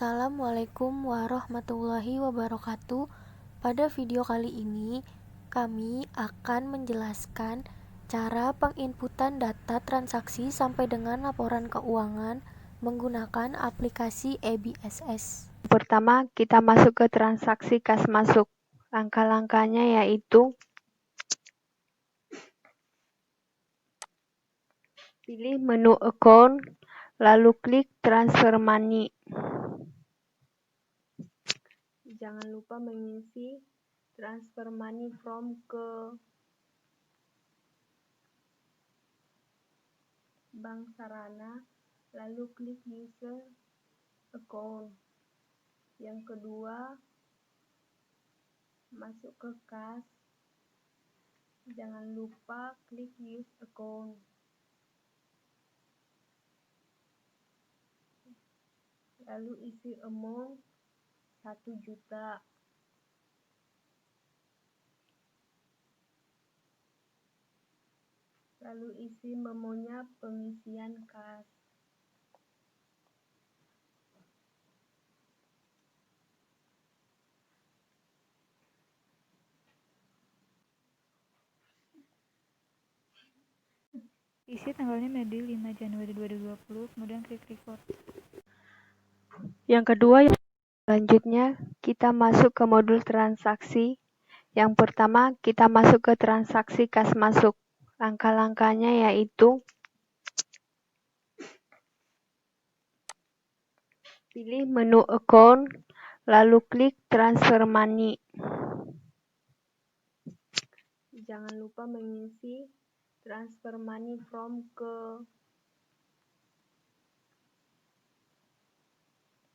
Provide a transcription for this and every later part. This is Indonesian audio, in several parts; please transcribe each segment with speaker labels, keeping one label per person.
Speaker 1: Assalamualaikum warahmatullahi wabarakatuh. Pada video kali ini, kami akan menjelaskan cara penginputan data transaksi sampai dengan laporan keuangan menggunakan aplikasi EBSS.
Speaker 2: Pertama, kita masuk ke transaksi kas masuk. Langkah-langkahnya yaitu pilih menu account, lalu klik transfer money. Jangan lupa mengisi transfer money from ke Bank Sarana, lalu klik user account. Yang kedua, masuk ke kas. Jangan lupa klik use account. Lalu isi amount 1 juta. Lalu isi memonya pengisian kas.
Speaker 3: Isi tanggalnya Mei 5 Januari 2020, kemudian klik record.
Speaker 2: Yang kedua, selanjutnya kita masuk ke modul transaksi. Yang pertama, kita masuk ke transaksi kas masuk. Langkah-langkahnya yaitu pilih menu account, lalu klik transfer money. Jangan lupa mengisi transfer money from ke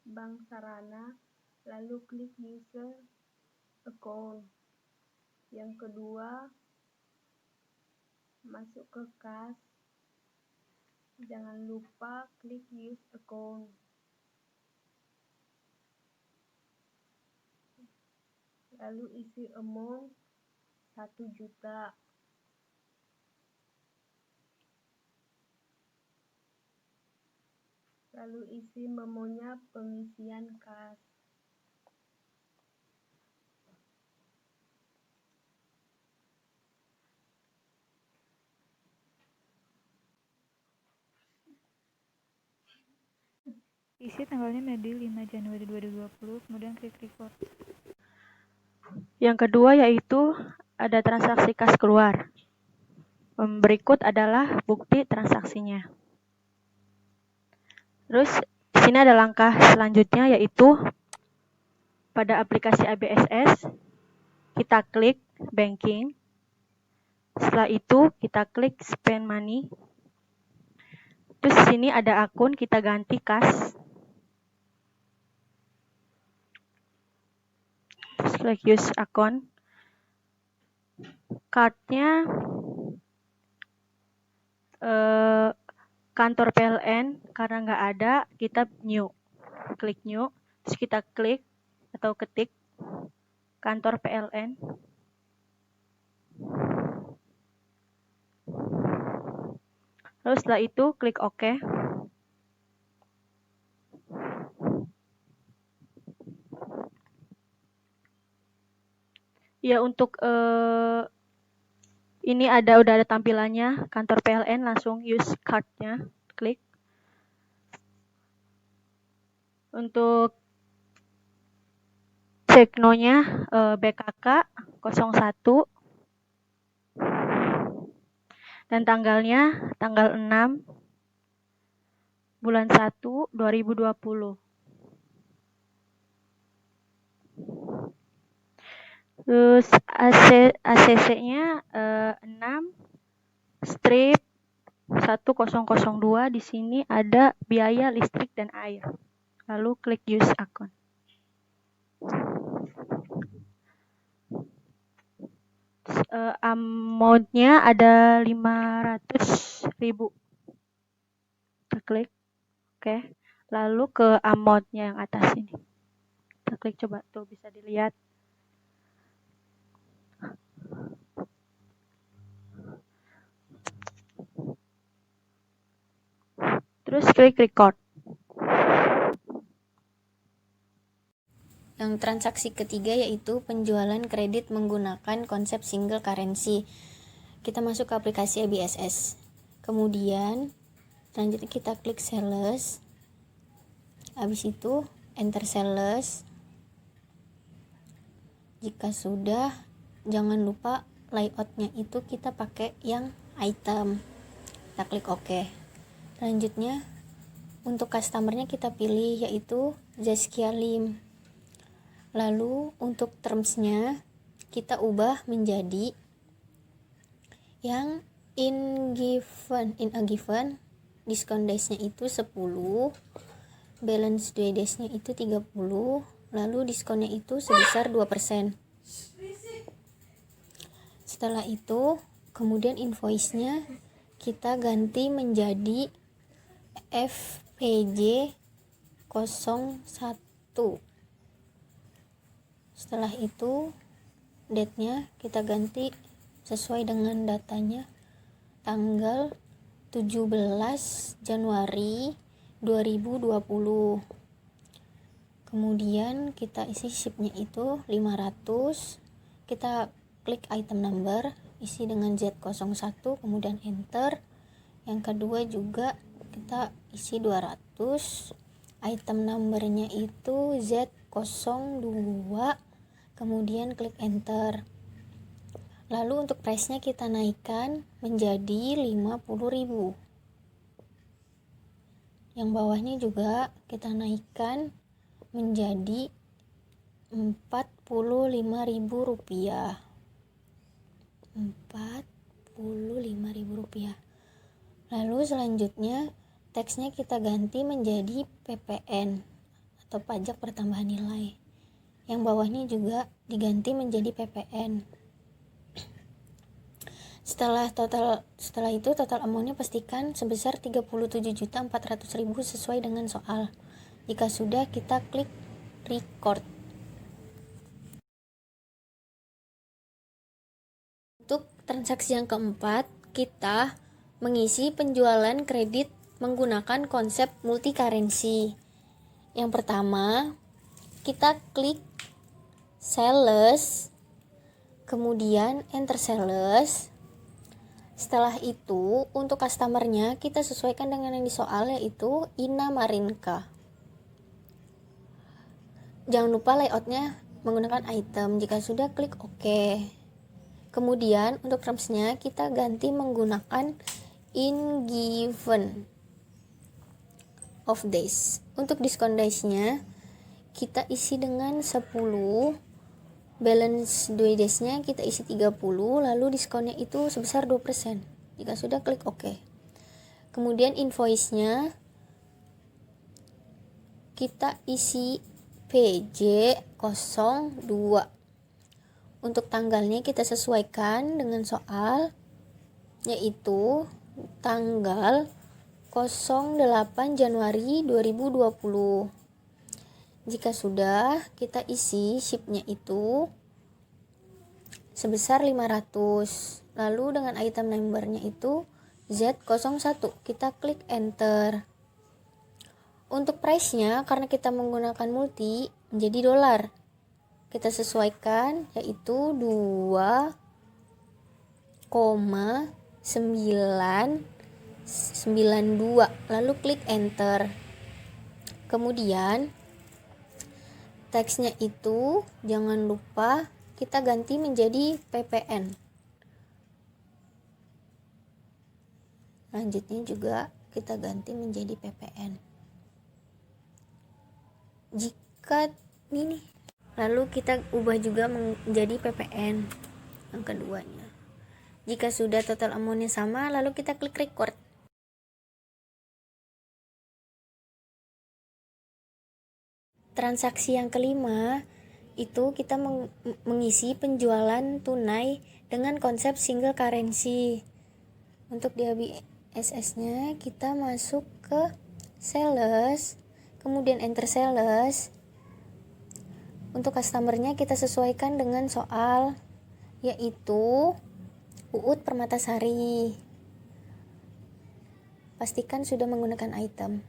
Speaker 2: Bank Sarana, lalu klik user account. Yang kedua, masuk ke kas. Jangan lupa klik use account. Lalu isi amount 1 juta. Lalu isi memonya pengisian kas.
Speaker 3: Isi tanggalnya Mei 5 Januari 2020, kemudian klik record.
Speaker 2: Yang kedua yaitu ada transaksi kas keluar. Berikut adalah bukti transaksinya. Terus di sini ada langkah selanjutnya yaitu pada aplikasi EBSS kita klik banking. Setelah itu kita klik spend money. Terus di sini ada akun, kita ganti kas. Terus klik use account. Cardnya kantor PLN, karena nggak ada kita new. Klik new, terus kita klik atau ketik kantor PLN. Lalu setelah itu klik OK. Ya, untuk ini udah ada tampilannya kantor PLN, langsung use card-nya, klik. Untuk Ceknonya BKK 01 dan tanggalnya tanggal 6 bulan 1 2020. Terus ACC-nya 6 strip 1002. Di sini ada biaya listrik dan air. Lalu klik use account. Amount-nya ada 500.000. Kita klik oke. Lalu ke amount-nya yang atas ini. Kita klik, coba tuh bisa dilihat. Terus klik record.
Speaker 1: Yang transaksi ketiga yaitu penjualan kredit menggunakan konsep single currency. Kita masuk ke aplikasi ABSS. Kemudian selanjutnya kita klik sales. Habis itu enter sales. Jika sudah, jangan lupa layoutnya itu kita pakai yang item. Kita klik OK. Selanjutnya untuk customernya kita pilih yaitu Zaskia Lim. Lalu untuk termsnya kita ubah menjadi yang in a given discount days-nya itu 10, balance 2 days-nya itu 30, lalu diskonnya itu sebesar 2%. Setelah itu kemudian invoice-nya kita ganti menjadi FPJ 01. Setelah itu date-nya kita ganti sesuai dengan datanya tanggal 17 Januari 2020. Kemudian kita isi ship-nya itu 500. Kita klik item number, isi dengan Z01, kemudian enter. Yang kedua juga kita isi 200. Item numbernya itu Z02, kemudian klik enter. Lalu untuk price-nya kita naikkan menjadi 50.000. Yang bawahnya juga kita naikkan menjadi 45.000 rupiah. 45.000 rupiah. Lalu selanjutnya teksnya kita ganti menjadi PPN atau pajak pertambahan nilai. Yang bawahnya juga diganti menjadi PPN. Setelah itu total amount-nya pastikan sebesar 37.400.000 sesuai dengan soal. Jika sudah, kita klik record. Untuk transaksi yang keempat, kita mengisi penjualan kredit menggunakan konsep multi currency. Yang pertama, kita klik sales, kemudian enter sales. Setelah itu, untuk customernya kita sesuaikan dengan yang di soal, yaitu Ina Marinka. Jangan lupa layoutnya menggunakan item. Jika sudah, klik OK. Kemudian untuk termsnya kita ganti menggunakan in given of days. Untuk diskon days-nya kita isi dengan 10, balance 2 days-nya kita isi 30, lalu diskonnya itu sebesar 2%. Jika sudah, klik OK. Kemudian invoice-nya kita isi PJ02. Untuk tanggalnya kita sesuaikan dengan soal, yaitu tanggal 08 Januari 2020. Jika sudah, kita isi ship-nya itu sebesar 500. Lalu dengan item number-nya itu Z01. Kita klik enter. Untuk price-nya karena kita menggunakan multi menjadi dolar. Kita sesuaikan yaitu 2,992. Lalu klik enter. Kemudian teksnya itu jangan lupa kita ganti menjadi PPN. Selanjutnya juga kita ganti menjadi PPN. Jika ini lalu kita ubah juga menjadi PPN yang keduanya. Jika sudah total amount-nya sama, lalu kita klik record. Transaksi yang kelima itu kita mengisi penjualan tunai dengan konsep single currency. Untuk di ABSS-nya kita masuk ke sales, kemudian enter sales. Untuk customernya kita sesuaikan dengan soal, yaitu Uut Permatasari. Pastikan sudah menggunakan item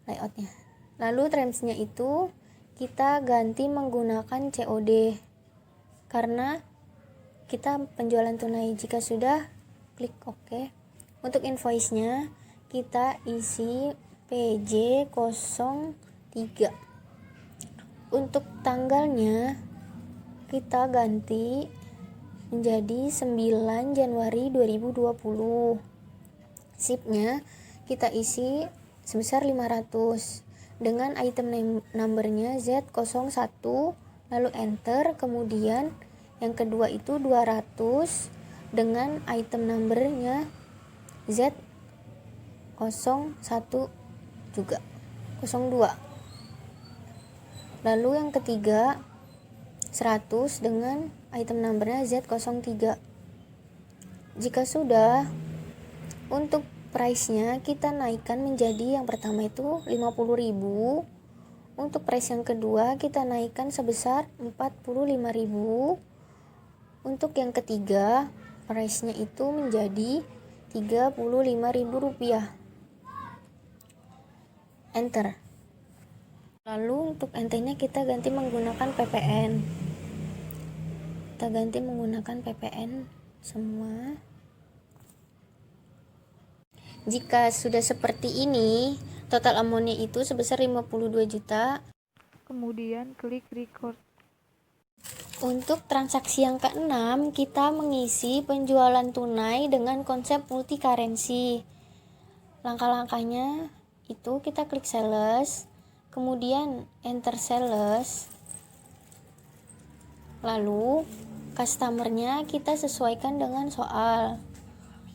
Speaker 1: layoutnya. Lalu termsnya itu kita ganti menggunakan COD karena kita penjualan tunai. Jika sudah, klik OK. Untuk invoice-nya kita isi PJ03. Untuk tanggalnya kita ganti menjadi 9 Januari 2020. SIP-nya kita isi sebesar 500 dengan item number-nya Z01, lalu enter. Kemudian yang kedua itu 200 dengan item number-nya Z01 juga 02. Lalu yang ketiga 100 dengan item number-nya Z03. Jika sudah, untuk price-nya kita naikkan menjadi yang pertama itu 50.000. Untuk price yang kedua kita naikkan sebesar 45.000. Untuk yang ketiga price-nya itu menjadi Rp35.000. Enter. Lalu untuk NT-nya kita ganti menggunakan PPN. Kita ganti menggunakan PPN semua. Jika sudah seperti ini, total amount-nya itu sebesar 52 juta.
Speaker 3: Kemudian klik record.
Speaker 1: Untuk transaksi yang ke-6, kita mengisi penjualan tunai dengan konsep multi currency. Langkah-langkahnya itu kita klik sales, kemudian enter sales. Lalu customer-nya kita sesuaikan dengan soal,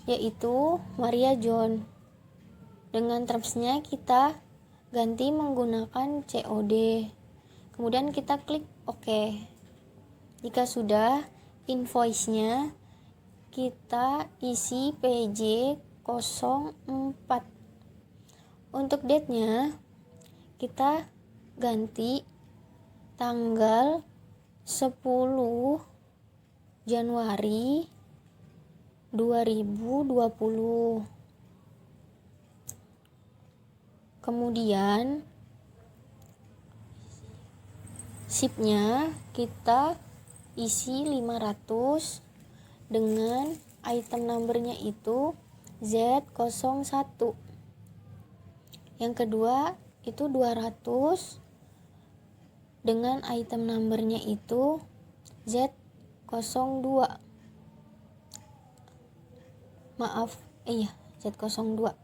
Speaker 1: yaitu Maria John. Dengan terms-nya kita ganti menggunakan COD. Kemudian kita klik OK. Jika sudah, invoice-nya kita isi PJ04. Untuk date-nya kita ganti tanggal 10 Januari 2020. Kemudian SIP-nya kita isi 500 dengan item number-nya itu Z01. Yang kedua itu 200 dengan item number-nya itu Z02. Z02.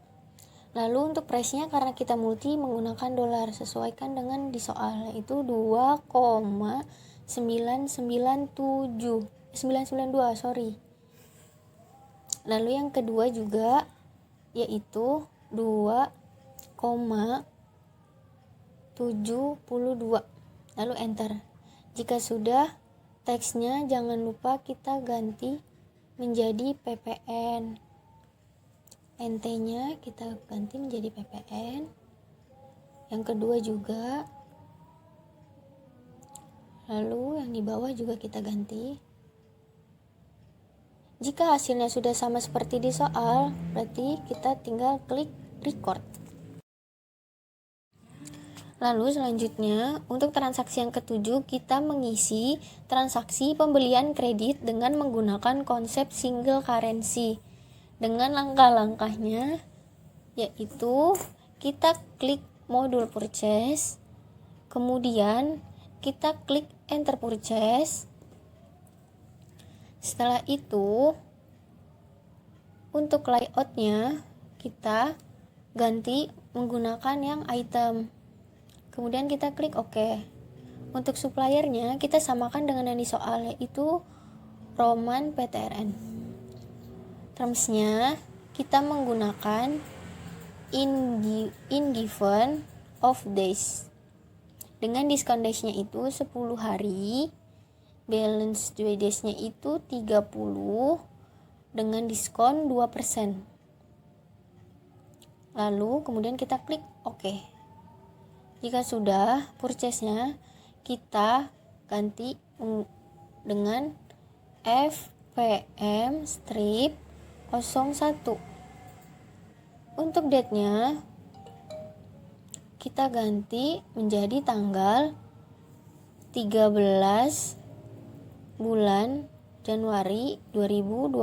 Speaker 1: Lalu untuk price-nya karena kita multi menggunakan dolar, sesuaikan dengan di soal, yaitu 2,992. Lalu yang kedua juga yaitu 2,72. Lalu enter. Jika sudah, teksnya jangan lupa kita ganti menjadi PPN. NT-nya kita ganti menjadi PPN. Yang kedua juga. Lalu yang di bawah juga kita ganti. Jika hasilnya sudah sama seperti di soal, berarti kita tinggal klik record. Lalu selanjutnya, untuk transaksi yang ketujuh, kita mengisi transaksi pembelian kredit dengan menggunakan konsep single currency. Dengan langkah-langkahnya, yaitu kita klik modul purchase, kemudian kita klik enter purchase. Setelah itu, untuk layoutnya kita ganti menggunakan yang item. Kemudian kita klik OK. Untuk suppliernya kita samakan dengan yang di soal, yaitu Roman PTRN. Termsnya kita menggunakan in given of days. Dengan diskon days-nya itu 10 hari, balance 2 days-nya itu 30 dengan diskon 2%. Lalu kemudian kita klik OK. Jika sudah, purchase-nya kita ganti dengan FPM strip 01. Untuk date-nya kita ganti menjadi tanggal 13 bulan Januari 2020.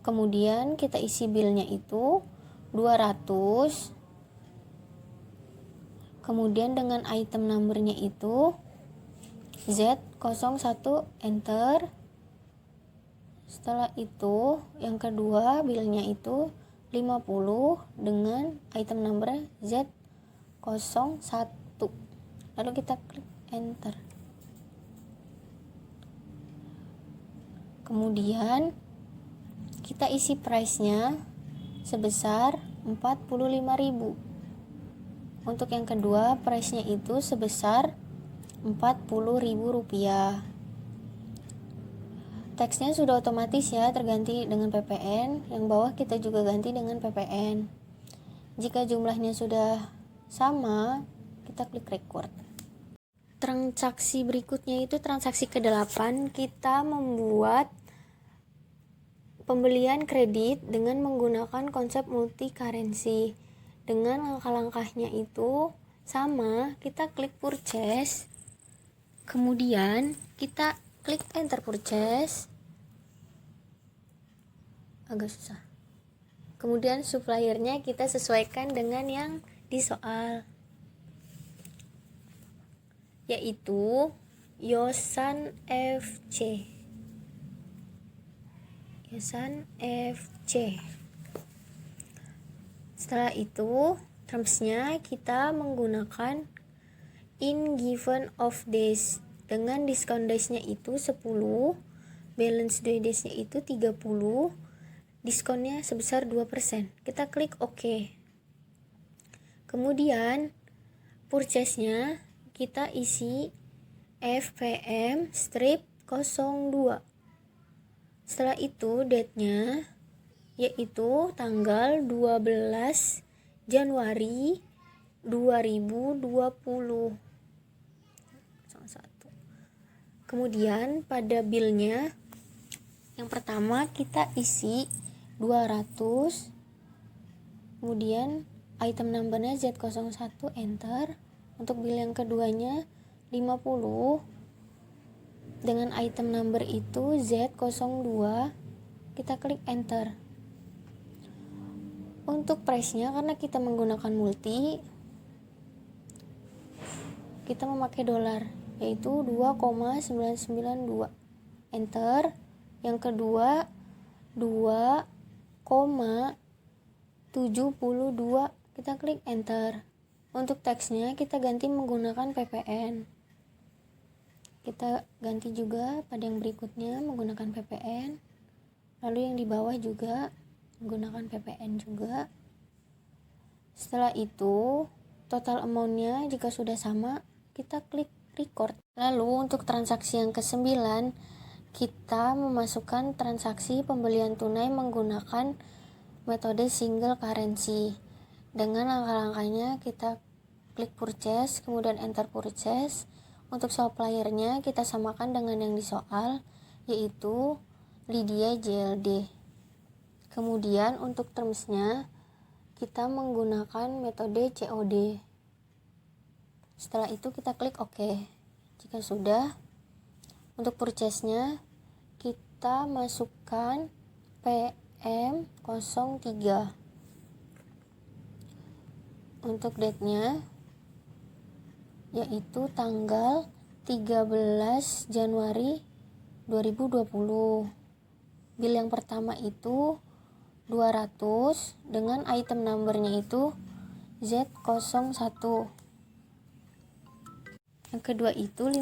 Speaker 1: Kemudian kita isi bilnya itu 200. Kemudian dengan item numbernya itu Z01, enter. Setelah itu yang kedua bilnya itu 50 dengan item number Z01. Lalu kita klik enter. Kemudian kita isi price-nya sebesar 45.000. Untuk yang kedua price-nya itu sebesar Rp40.000. Teksnya sudah otomatis ya terganti dengan PPN, yang bawah kita juga ganti dengan PPN. Jika jumlahnya sudah sama, kita klik record. Transaksi berikutnya itu transaksi ke-8, kita membuat pembelian kredit dengan menggunakan konsep multi currency. Dengan langkah-langkahnya itu sama, kita klik purchase, kemudian kita klik enter purchase. Agak susah. Kemudian suppliernya kita sesuaikan dengan yang di soal, yaitu Yosan FC. Setelah itu termsnya kita menggunakan in given of days dengan discount days-nya itu 10, balance due days-nya itu 30, diskonnya sebesar 2%. Kita klik OK. Kemudian purchase-nya kita isi FPM strip 02. Setelah itu date-nya yaitu tanggal 12 Januari 2020. Kemudian pada bill-nya yang pertama kita isi 200. Kemudian item number-nya Z01, enter. Untuk bill yang keduanya 50 dengan item number itu Z02, kita klik enter. Untuk price-nya karena kita menggunakan multi, kita memakai dolar, yaitu 2,992, enter. Yang kedua 2,722, kita klik enter. Untuk teksnya kita ganti menggunakan PPN. Kita ganti juga pada yang berikutnya menggunakan PPN. Lalu yang di bawah juga menggunakan PPN juga. Setelah itu total amount-nya jika sudah sama, kita klik record. Lalu untuk transaksi yang ke-9, kita memasukkan transaksi pembelian tunai menggunakan metode single currency. Dengan langkah-langkahnya kita klik purchase, kemudian enter purchase. Untuk suppliernya kita samakan dengan yang di soal, yaitu Lydia JLD. Kemudian untuk termsnya kita menggunakan metode COD. Setelah itu kita klik OK. Jika sudah, untuk purchase-nya kita masukkan PM03. Untuk date-nya yaitu tanggal 13 Januari 2020. Bill yang pertama itu 200 dengan item numbernya itu Z01. Yang kedua itu 50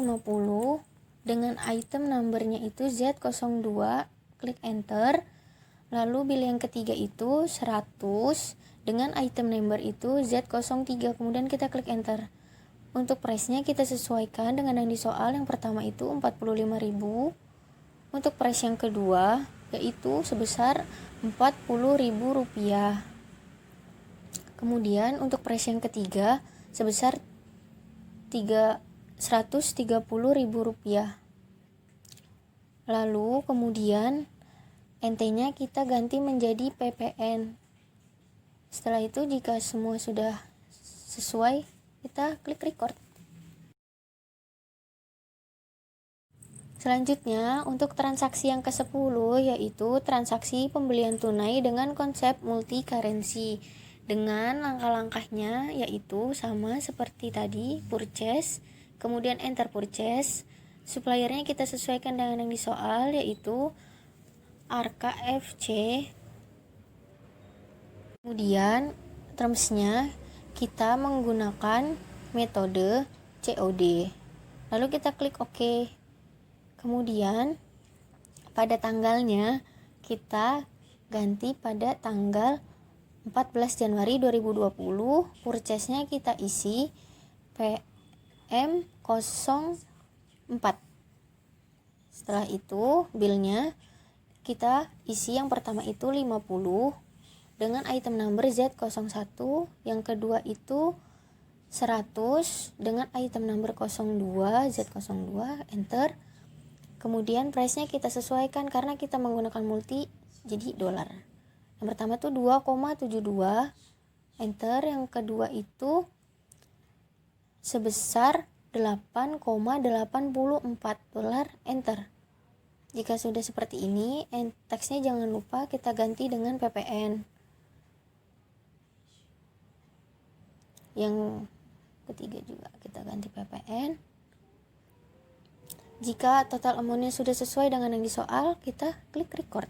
Speaker 1: dengan item numbernya itu Z02, klik enter. Lalu bill yang ketiga itu 100 dengan item number itu Z03, kemudian kita klik enter. Untuk price-nya kita sesuaikan dengan yang di soal. Yang pertama itu 45.000. Untuk price yang kedua yaitu sebesar Rp40.000. Kemudian untuk price yang ketiga sebesar Rp130.000. Lalu kemudian NT-nya kita ganti menjadi PPN. Setelah itu jika semua sudah sesuai, kita klik record. Selanjutnya, untuk transaksi yang ke-10 yaitu transaksi pembelian tunai dengan konsep multi currency. Dengan langkah-langkahnya yaitu sama seperti tadi, purchase, kemudian enter purchase. Suppliernya kita sesuaikan dengan yang di soal yaitu RKFC. Kemudian termsnya kita menggunakan metode COD. Lalu kita klik OK. Kemudian pada tanggalnya kita ganti pada tanggal 14 Januari 2020. Purchase-nya kita isi PM04. Setelah itu bill-nya kita isi yang pertama itu 50 dengan item number Z01, yang kedua itu 100 dengan item number 02 Z02, enter. Kemudian price-nya kita sesuaikan karena kita menggunakan multi, jadi dolar. Yang pertama tuh 2,72, enter. Yang kedua itu sebesar 8,84 dolar, enter. Jika sudah seperti ini, teksnya jangan lupa kita ganti dengan PPN. Yang ketiga juga kita ganti PPN. Jika total amount-nya sudah sesuai dengan yang di soal, kita klik record.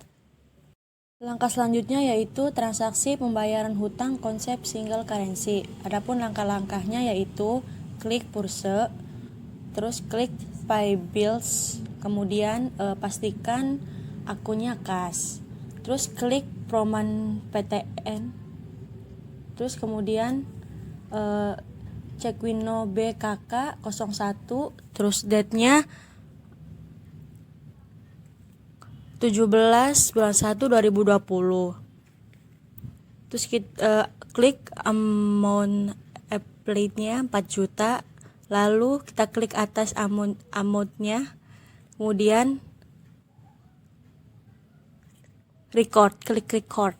Speaker 2: Langkah selanjutnya yaitu transaksi pembayaran hutang konsep single currency. Adapun langkah-langkahnya yaitu klik purse, terus klik pay bills, kemudian pastikan akunnya kas, terus klik Proman PTN, terus kemudian cek Wino BKK 01, terus date-nya 17 bulan 1 2020. Terus kita klik amount applied-nya 4 juta. Lalu kita klik atas amount-nya. Kemudian klik record.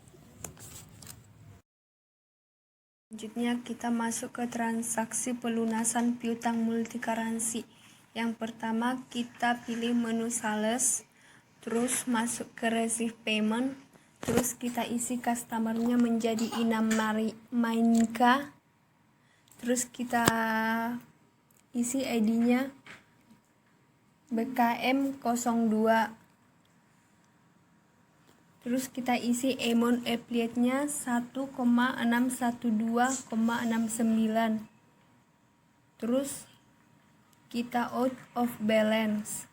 Speaker 4: Selanjutnya kita masuk ke transaksi pelunasan piutang multi currency. Yang pertama kita pilih menu sales, terus masuk ke receive payment, terus kita isi customernya menjadi Inam Mainka, terus kita isi ID-nya BKM02, terus kita isi amount applied-nya 1,612,69, terus kita out of balance.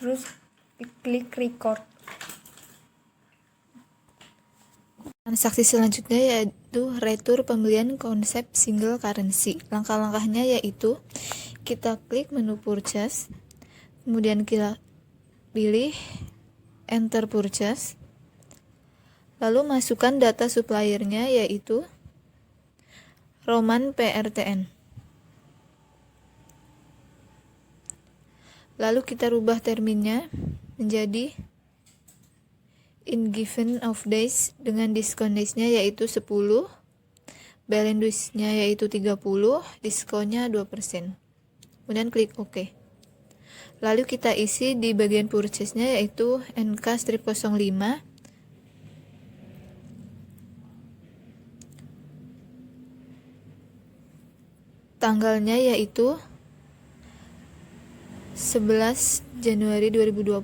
Speaker 4: Terus klik record.
Speaker 3: Transaksi selanjutnya yaitu retur pembelian konsep single currency. Langkah-langkahnya yaitu kita klik menu purchase, kemudian kita pilih enter purchase, lalu masukkan data suppliernya yaitu Roman PRTN. Lalu kita rubah terminnya menjadi in given of days dengan diskon days-nya yaitu 10, balance days-nya yaitu 30, diskonnya 2%. Kemudian klik OK. Lalu kita isi di bagian purchase-nya yaitu NK-05, tanggalnya yaitu 11 Januari 2020,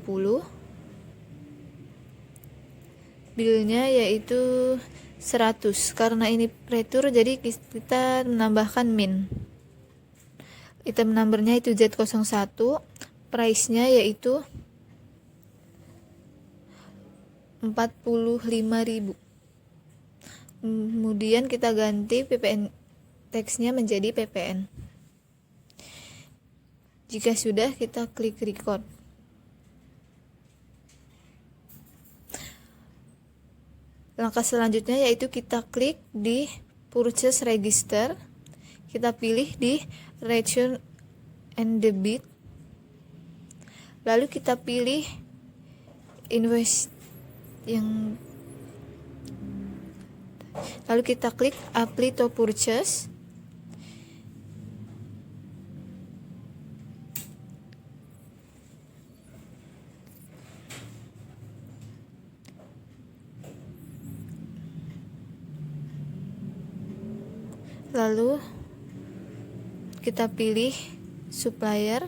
Speaker 3: bilnya yaitu 100. Karena ini retur jadi kita menambahkan min. Item numbernya itu Z01, price-nya yaitu 45.000. Kemudian kita ganti PPN teksnya menjadi PPN. Jika sudah, kita klik record. Langkah selanjutnya yaitu kita klik di purchase register, kita pilih di return and debit, Lalu kita pilih invoice yang lalu kita klik apply to purchase. Lalu kita pilih supplier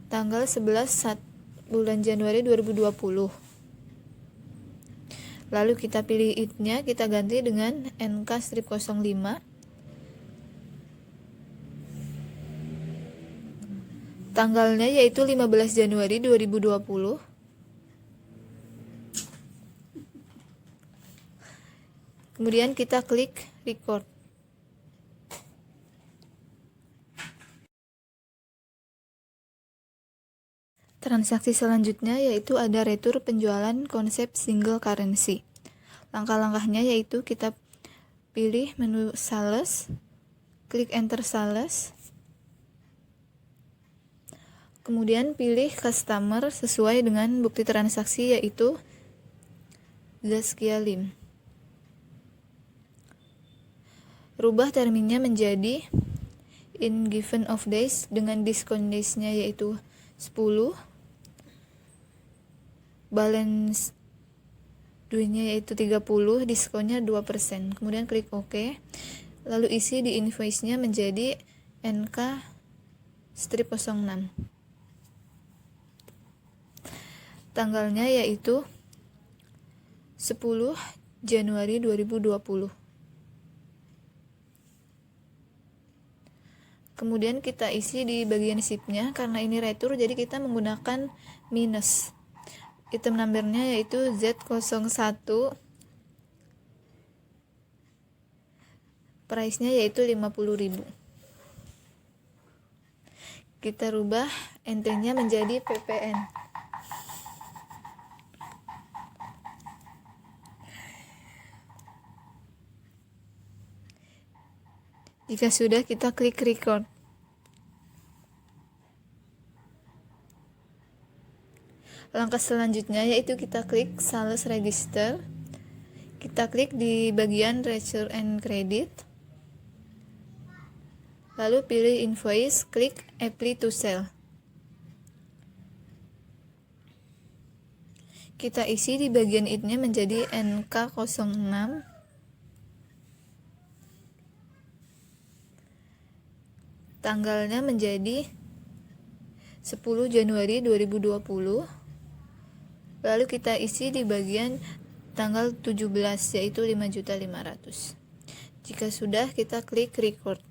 Speaker 3: tanggal 11 bulan Januari 2020. Lalu kita pilih id-nya, kita ganti dengan NK-05. Tanggalnya yaitu 15 Januari 2020. Kemudian kita klik record. Transaksi selanjutnya yaitu ada retur penjualan konsep single currency. Langkah-langkahnya yaitu kita pilih menu sales, klik enter sales, kemudian pilih customer sesuai dengan bukti transaksi yaitu Zaskia Lim. Rubah terminnya menjadi in given of days dengan diskon days-nya yaitu 10, balance duitnya yaitu 30, diskonnya 2%. Kemudian klik OK. Lalu isi di invoice-nya menjadi NK-06. Tanggalnya yaitu 10 Januari 2020. Kemudian kita isi di bagian sheet-nya, karena ini retur jadi kita menggunakan minus. Item number-nya yaitu Z01, price-nya yaitu 50.000. Kita rubah entry-nya menjadi PPN. Jika sudah, kita klik record. Langkah selanjutnya yaitu kita klik sales register. Kita klik di bagian return and credit. Lalu pilih invoice, klik apply to sell. Kita isi di bagian id-nya menjadi NK-06. Tanggalnya menjadi 10 Januari 2020. Lalu kita isi di bagian tanggal 17 yaitu 5.500.000. Jika sudah, kita klik record.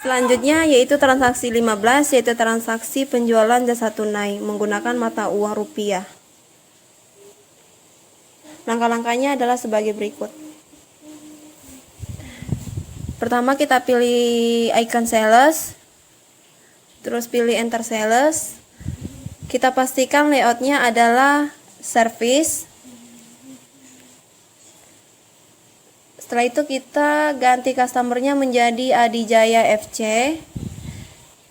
Speaker 5: Selanjutnya yaitu transaksi 15, yaitu transaksi penjualan jasa tunai menggunakan mata uang rupiah. Langkah-langkahnya adalah sebagai berikut. Pertama kita pilih icon sales, terus pilih enter sales. Kita pastikan layoutnya adalah service. Setelah itu kita ganti customernya menjadi Adijaya FC.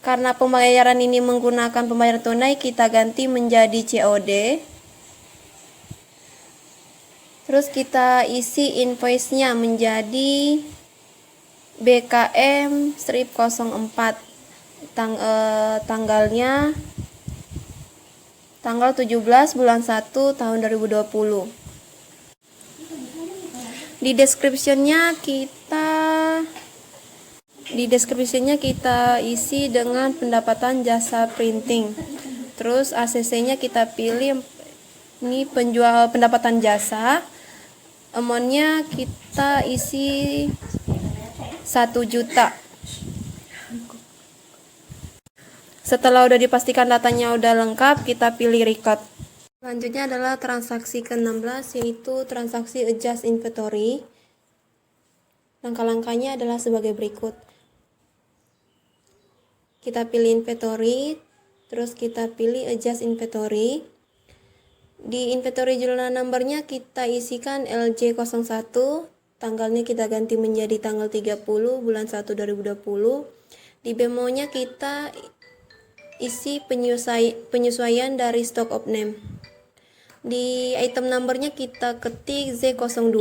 Speaker 5: Karena pembayaran ini menggunakan pembayaran tunai, kita ganti menjadi COD. Terus kita isi invoice-nya menjadi BKM-04. Tanggalnya tanggal 17 bulan 1 tahun 2020. Di description-nya kita isi dengan pendapatan jasa printing. Terus ACC-nya kita pilih ini penjual pendapatan jasa. Amount-nya kita isi 1 juta. Setelah udah dipastikan datanya udah lengkap, kita pilih record. Selanjutnya adalah transaksi ke-16, yaitu transaksi adjust inventory. Langkah-langkahnya adalah sebagai berikut. Kita pilih inventory, terus kita pilih adjust inventory. Di inventory journal number-nya kita isikan LJ01, tanggalnya kita ganti menjadi tanggal 30 bulan 1 2020. Di bemonya kita isi penyesuaian dari stock of name. Di item numbernya kita ketik Z02,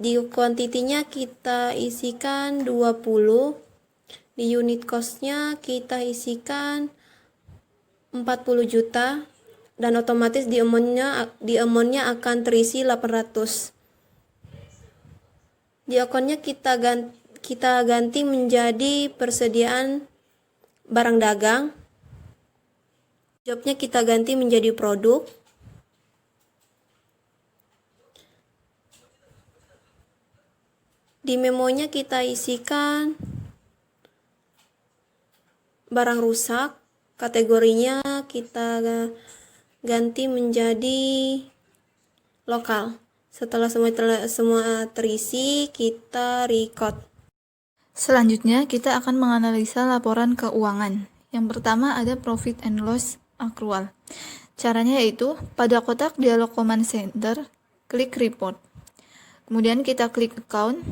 Speaker 5: di kuantitinya kita isikan 20, di unit costnya kita isikan 40 juta, dan otomatis di amountnya akan terisi 800. Di akunnya kita ganti menjadi persediaan barang dagang. Jobnya kita ganti menjadi produk. Di memonya kita isikan barang rusak. Kategorinya kita ganti menjadi lokal. Setelah semua terisi, kita record.
Speaker 3: Selanjutnya, kita akan menganalisa laporan keuangan. Yang pertama ada profit and loss accrual. Caranya yaitu, pada kotak dialog command center, klik report. Kemudian kita klik account,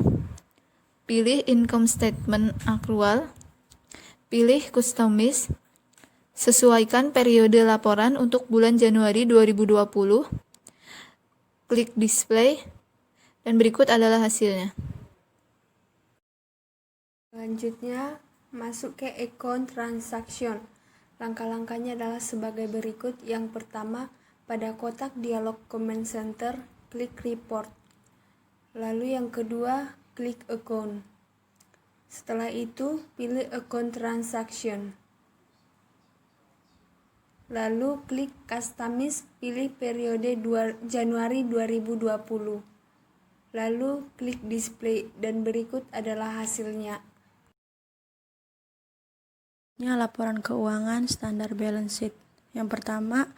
Speaker 3: pilih income statement accrual, pilih customize, sesuaikan periode laporan untuk bulan Januari 2020, klik display, dan berikut adalah hasilnya.
Speaker 4: Selanjutnya, masuk ke account transaction. Langkah-langkahnya adalah sebagai berikut. Yang pertama, pada kotak dialog command center, klik report. Lalu yang kedua, klik account. Setelah itu, pilih account transaction. Lalu klik customize, pilih periode Januari 2020. Lalu klik display, dan berikut adalah hasilnya.
Speaker 6: Ini laporan keuangan standar balance sheet. Yang pertama,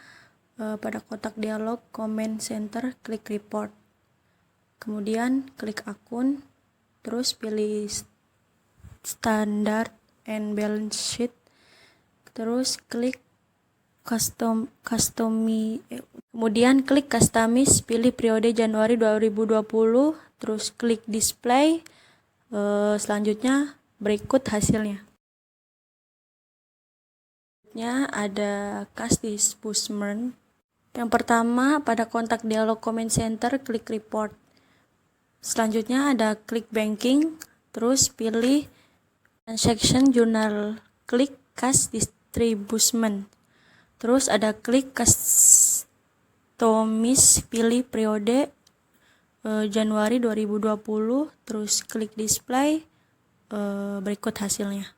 Speaker 6: pada kotak dialog comment center, klik report. Kemudian klik akun, terus pilih standard and balance sheet, terus klik kemudian klik customize, pilih periode Januari 2020, terus klik display. Selanjutnya berikut hasilnya. Ada cash disbursement. Yang pertama, pada kontak dialog comment center, klik report. Selanjutnya ada klik banking, terus pilih transaction journal, klik cash disbursement. Terus ada klik customize, pilih periode Januari 2020, terus klik display. Berikut hasilnya.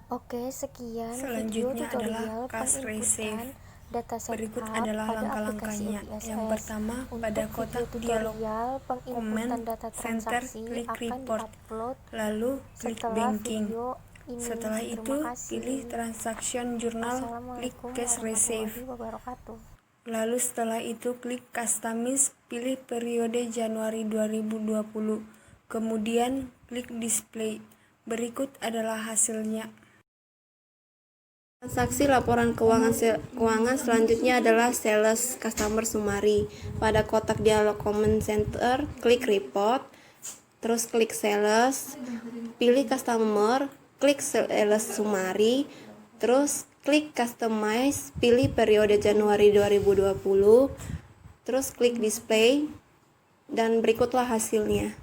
Speaker 1: Oke, sekian
Speaker 4: Selanjutnya
Speaker 1: video tutorial
Speaker 4: adalah cash receive.
Speaker 1: penginputan data
Speaker 4: Berikut
Speaker 1: setup
Speaker 4: adalah
Speaker 1: pada
Speaker 4: langkah-langkahnya.
Speaker 1: aplikasi
Speaker 4: Yang
Speaker 1: EBSS.
Speaker 4: pertama,
Speaker 1: Untuk
Speaker 4: pada
Speaker 1: video
Speaker 4: kotak dialog
Speaker 1: tutorial penginputan
Speaker 4: comment
Speaker 1: data
Speaker 4: center,
Speaker 1: transaksi
Speaker 4: klik
Speaker 1: akan
Speaker 4: report.
Speaker 1: diupload
Speaker 4: Lalu klik
Speaker 1: setelah
Speaker 4: banking.
Speaker 1: video ini.
Speaker 4: Setelah
Speaker 1: Terima
Speaker 4: itu,
Speaker 1: kasih.
Speaker 4: pilih transaction journal, klik
Speaker 1: Wassalamualaikum
Speaker 4: cash receive.
Speaker 1: warahmatullahi wabarakatuh.
Speaker 4: Lalu setelah itu klik customize, pilih periode Januari 2020. Kemudian klik display. Berikut adalah hasilnya.
Speaker 5: Transaksi laporan keuangan selanjutnya adalah sales customer summary. Pada kotak dialog comment center, klik report, terus klik sales, pilih customer, klik sales summary, terus klik customize, pilih periode Januari 2020, terus klik display, dan berikutlah hasilnya.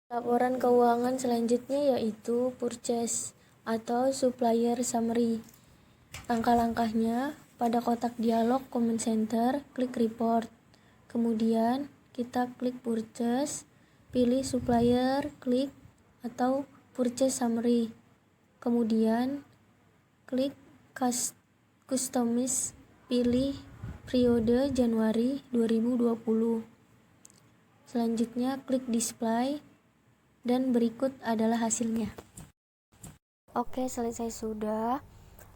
Speaker 1: Laporan keuangan selanjutnya yaitu purchase atau supplier summary. Langkah-langkahnya, pada kotak dialog comment center, klik report. Kemudian kita klik purchase, pilih supplier, klik atau purchase summary. Kemudian klik customize, pilih periode Januari 2020. Selanjutnya klik display, dan berikut adalah hasilnya. Oke, selesai sudah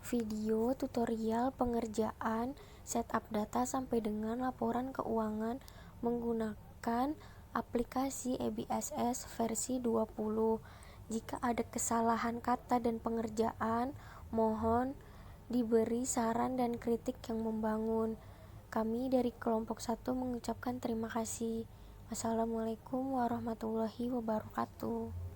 Speaker 1: video tutorial pengerjaan setup data sampai dengan laporan keuangan menggunakan aplikasi EBSS versi 20. Jika ada kesalahan kata dan pengerjaan, mohon diberi saran dan kritik yang membangun. Kami dari kelompok 1 mengucapkan terima kasih. Wassalamualaikum warahmatullahi wabarakatuh.